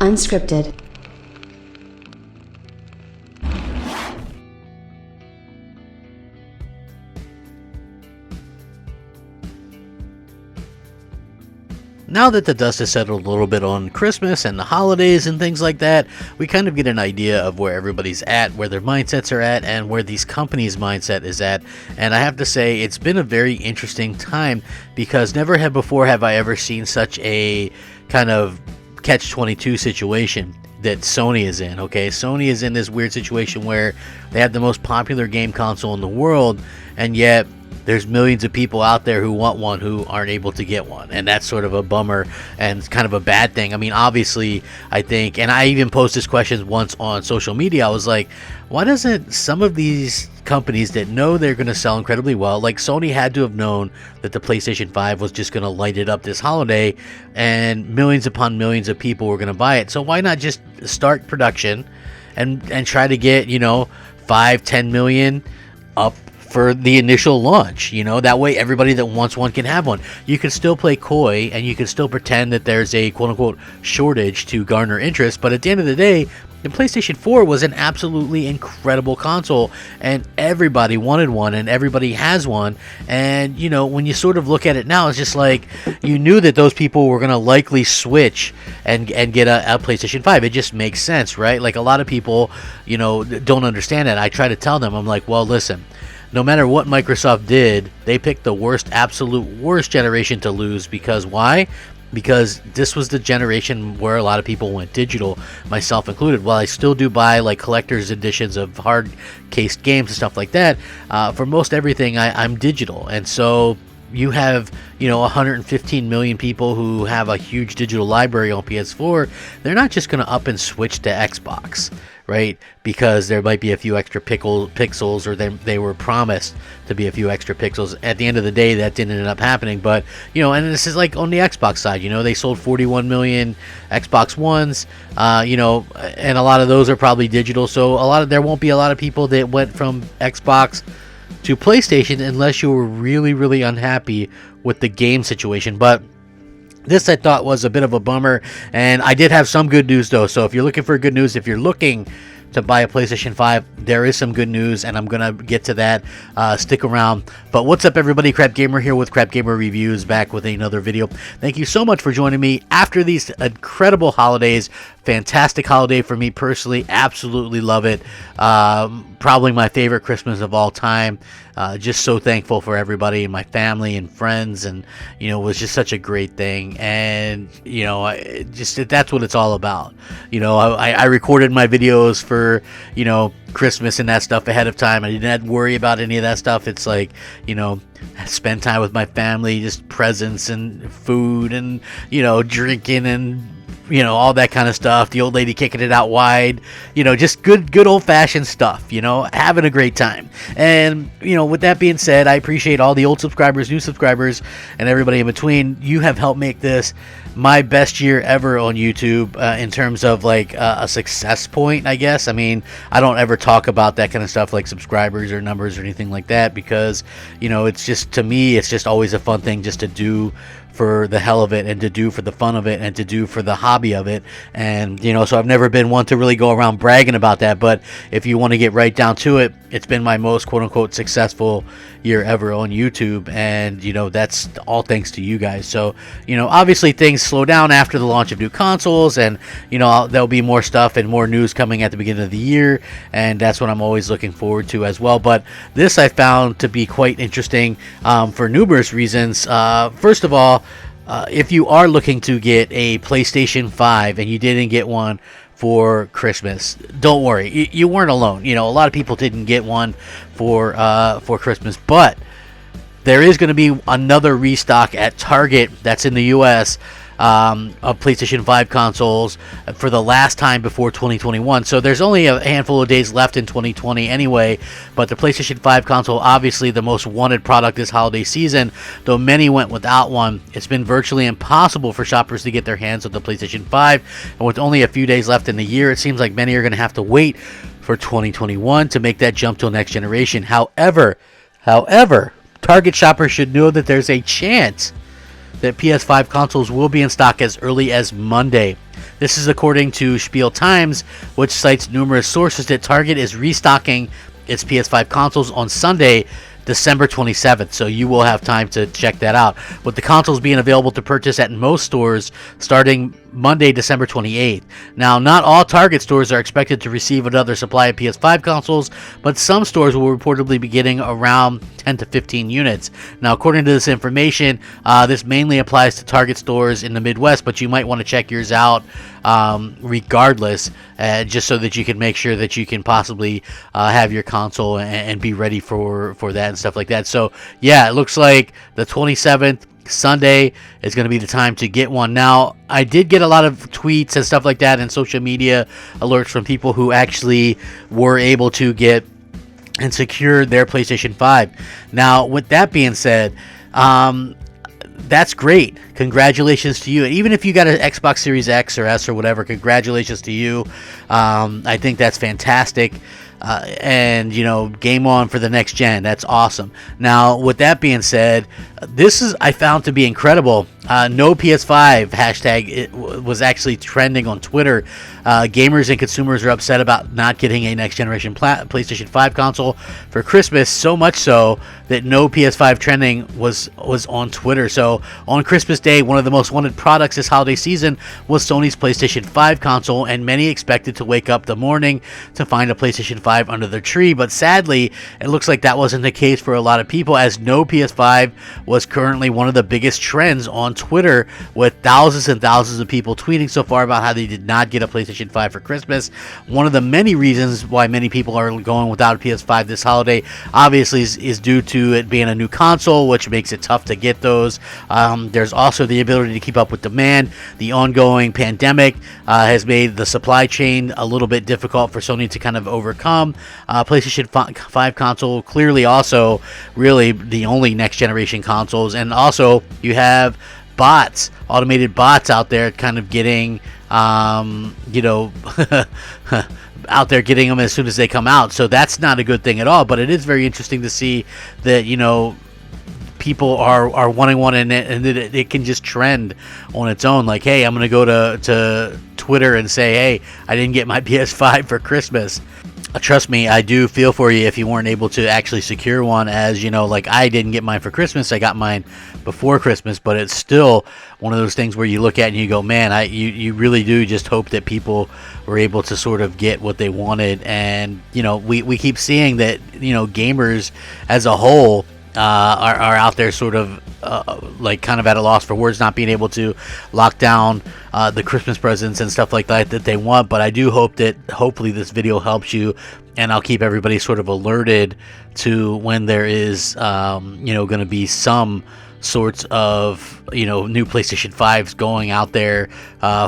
Unscripted. Now that the dust has settled a little bit on Christmas and the holidays and things like that, we kind of get an idea of where everybody's at, where their mindsets are at, and where these companies' mindset is at. And I have to say, it's been a very interesting time because never have I ever seen such a kind of catch-22 situation that Sony is in. Okay, Sony is in this weird situation where they have the most popular game console in the world, and yet there's millions of people out there who want one who aren't able to get one, and that's sort of a bummer and kind of a bad thing. I mean, obviously, I think, and I even posed this question once on social media, I was like, why doesn't some of these companies that know they're going to sell incredibly well, like Sony had to have known that the PlayStation 5 was just going to light it up this holiday and millions upon millions of people were going to buy it, so why not just start production and try to get, 5-10 million up for the initial launch, that way everybody that wants one can have one. You can still play coy and you can still pretend that there's a quote-unquote shortage to garner interest, but at the end of the day, the PlayStation 4 was an absolutely incredible console and everybody wanted one and everybody has one. And when you sort of look at it now, it's just like you knew that those people were going to likely switch and get a PlayStation 5. It just makes sense, right? Like a lot of people don't understand that. I try to tell them, I'm like, well, listen, no matter what Microsoft did, they picked the absolute worst generation to lose. Because why? Because this was the generation where a lot of people went digital, myself included. While I still do buy like collector's editions of hard-cased games and stuff like that, for most everything I'm digital. And so you have 115 million people who have a huge digital library on PS4. They're not just going to up and switch to Xbox, right? Because there might be a few extra pixels, or they were promised to be a few extra pixels. At the end of the day, that didn't end up happening. But and this is like on the Xbox side. They sold 41 million Xbox Ones. And a lot of those are probably digital. So there won't be a lot of people that went from Xbox to PlayStation unless you were really, really unhappy with the game situation. But this, I thought, was a bit of a bummer, and I did have some good news though. So if you're looking for good news, if you're looking to buy a PlayStation 5, there is some good news, and I'm gonna get to that. Stick around. But what's up, everybody? Crapgamer here with Crapgamer Reviews, back with another video. Thank you so much for joining me after these incredible holidays. Fantastic holiday for me personally. Absolutely love it. Probably my favorite Christmas of all time. Just so thankful for everybody and my family and friends, and it was just such a great thing. And that's what it's all about. I recorded my videos for Christmas and that stuff ahead of time. I didn't have to worry about any of that stuff. It's like spend time with my family, just presents and food and drinking and all that kind of stuff. The old lady kicking it out wide, just good old-fashioned stuff, having a great time. And with that being said, I appreciate all the old subscribers, new subscribers, and everybody in between. You have helped make this my best year ever on YouTube, in terms of like a success point, I guess. I mean, I don't ever talk about that kind of stuff like subscribers or numbers or anything like that, because it's just, to me, it's just always a fun thing just to do for the hell of it, and to do for the fun of it, and to do for the hobby of it. And so I've never been one to really go around bragging about that, but if you want to get right down to it, it's been my most quote-unquote successful year ever on YouTube, and that's all thanks to you guys. So obviously things slow down after the launch of new consoles, and there'll be more stuff and more news coming at the beginning of the year, and that's what I'm always looking forward to as well. But this I found to be quite interesting, for numerous reasons. First of all, if you are looking to get a PlayStation 5 and you didn't get one for Christmas, don't worry, you weren't alone. A lot of people didn't get one for Christmas, but there is going to be another restock at Target that's in the US of PlayStation 5 consoles for the last time before 2021. So there's only a handful of days left in 2020 anyway, but the PlayStation 5 console, obviously the most wanted product this holiday season, though many went without one. It's been virtually impossible for shoppers to get their hands on the PlayStation 5, and with only a few days left in the year, it seems like many are going to have to wait for 2021 to make that jump to the next generation. However, Target shoppers should know that there's a chance that PS5 consoles will be in stock as early as Monday. This is according to Spiel Times, which cites numerous sources that Target is restocking its PS5 consoles on Sunday, December 27th, so you will have time to check that out, with the consoles being available to purchase at most stores starting Monday, December 28th. Now, not all Target stores are expected to receive another supply of PS5 consoles, but some stores will reportedly be getting around 10 to 15 units. Now, according to this information, this mainly applies to Target stores in the Midwest, but you might want to check yours out regardless, just so that you can make sure that you can possibly have your console and be ready for that and stuff like that. So yeah, it looks like the 27th, Sunday, is going to be the time to get one. Now, I did get a lot of tweets and stuff like that and social media alerts from people who actually were able to get and secure their PlayStation 5. Now, with that being said, that's great. Congratulations to you. And even if you got an Xbox Series X or S or whatever, congratulations to you. I think that's fantastic. And, you know, game on for the next gen. That's awesome. Now, with that being said, this is, I found to be incredible. No PS5 hashtag it was actually trending on Twitter. Gamers and consumers are upset about not getting a next generation PlayStation 5 console for Christmas, so much so that no PS5 trending was on Twitter. So on Christmas Day, one of the most wanted products this holiday season was Sony's PlayStation 5 console, and many expected to wake up the morning to find a PlayStation 5 under their tree. But sadly, it looks like that wasn't the case for a lot of people, as no PS5 was currently one of the biggest trends on Twitter, with thousands and thousands of people tweeting so far about how they did not get a PlayStation 5 for Christmas. One of the many reasons why many people are going without a PS5 this holiday, obviously, is due to it being a new console, which makes it tough to get those. There's also the ability to keep up with demand. The ongoing pandemic has made the supply chain a little bit difficult for Sony to kind of overcome. PlayStation 5 console clearly also really the only next generation consoles, and also you have bots, automated bots out there kind of getting you know out there getting them as soon as they come out. So that's not a good thing at all, but it is very interesting to see that, you know, people are wanting one, and it can just trend on its own. Like, hey, I'm gonna go to Twitter and say, hey, I didn't get my PS5 for Christmas. Trust me, I do feel for you if you weren't able to actually secure one, as you know, like I didn't get mine for Christmas. I got mine before Christmas, but it's still one of those things where you look at it and you go, man, you really do just hope that people were able to sort of get what they wanted. And, you know, we keep seeing that, you know, gamers as a whole are out there sort of like kind of at a loss for words, not being able to lock down the Christmas presents and stuff like that they want. But I do hope that hopefully this video helps you, and I'll keep everybody sort of alerted to when there is you know, going to be some sorts of, you know, new PlayStation 5s going out there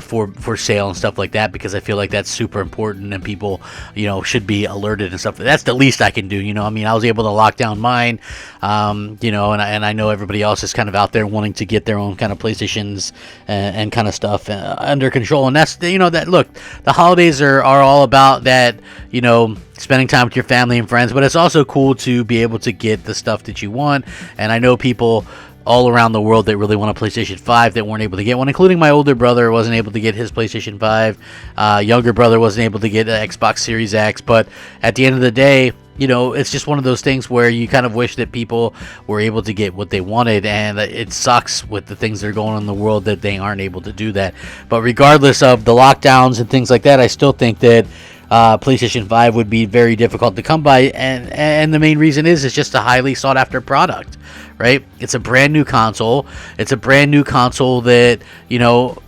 for sale and stuff like that, because I feel like that's super important and people, you know, should be alerted and stuff. That's the least I can do, you know. I mean, I was able to lock down mine, you know, and I know everybody else is kind of out there wanting to get their own kind of PlayStations and kind of stuff under control. And that's, you know, that, look, the holidays are all about that, you know, spending time with your family and friends, but it's also cool to be able to get the stuff that you want. And I know people all around the world that really want a PlayStation 5 that weren't able to get one, including my older brother wasn't able to get his PlayStation 5. Younger brother wasn't able to get an Xbox Series X. But at the end of the day, you know, it's just one of those things where you kind of wish that people were able to get what they wanted, and it sucks with the things that are going on in the world that they aren't able to do that. But regardless of the lockdowns and things like that, I still think that PlayStation 5 would be very difficult to come by, and the main reason is it's just a highly sought after product, right? It's a brand new console. It's a brand new console that, you know,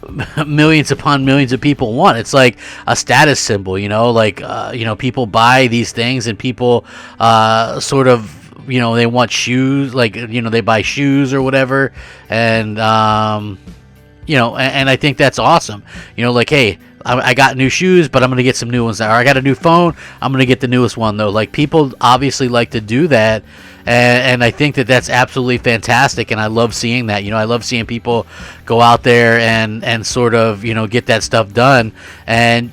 millions upon millions of people want. It's like a status symbol, you know, like you know, people buy these things, and people sort of, you know, they want shoes, like, you know, they buy shoes or whatever, and you know, and I think that's awesome. You know, like, hey, I got new shoes, but I'm going to get some new ones. Or I got a new phone, I'm going to get the newest one, though. Like, people obviously like to do that, and I think that that's absolutely fantastic, and I love seeing that. I love seeing people go out there and sort of get that stuff done. And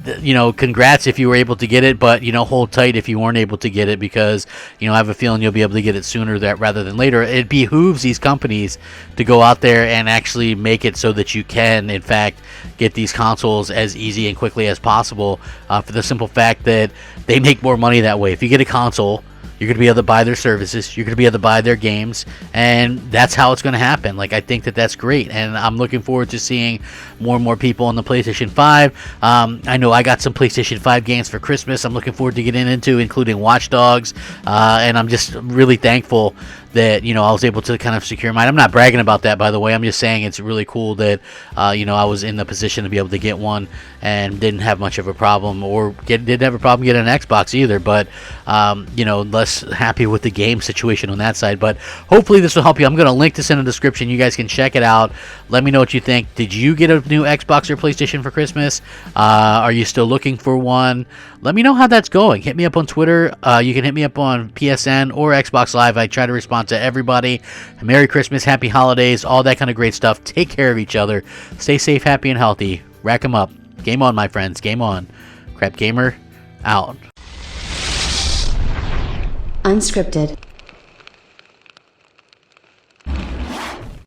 congrats if you were able to get it, but hold tight if you weren't able to get it, because I have a feeling you'll be able to get it sooner rather than later. It behooves these companies to go out there and actually make it so that you can in fact get these consoles as easy and quickly as possible, for the simple fact that they make more money that way. If you get a console, you're going to be able to buy their services, you're going to be able to buy their games, and that's how it's going to happen. Like, I think that that's great, and I'm looking forward to seeing more and more people on the PlayStation 5. I know I got some PlayStation 5 games for Christmas I'm looking forward to getting into, including Watch Dogs, and I'm just really thankful that I was able to kind of secure mine. I'm not bragging about that, by the way. I'm just saying it's really cool that I was in the position to be able to get one and didn't have much of a problem, or didn't have a problem getting an Xbox either. But less happy with the game situation on that side. But hopefully this will help you. I'm going to link this in the description. You guys can check it out. Let me know what you think. Did you get a new Xbox or PlayStation for Christmas? Are you still looking for one? Let me know how that's going. Hit me up on Twitter. You can hit me up on PSN or Xbox Live. I try to respond to everybody. Merry Christmas, Happy Holidays, all that kind of great stuff. Take care of each other. Stay safe, happy, and healthy. Rack 'em up. Game on, my friends. Game on. Crap Gamer, out. Unscripted.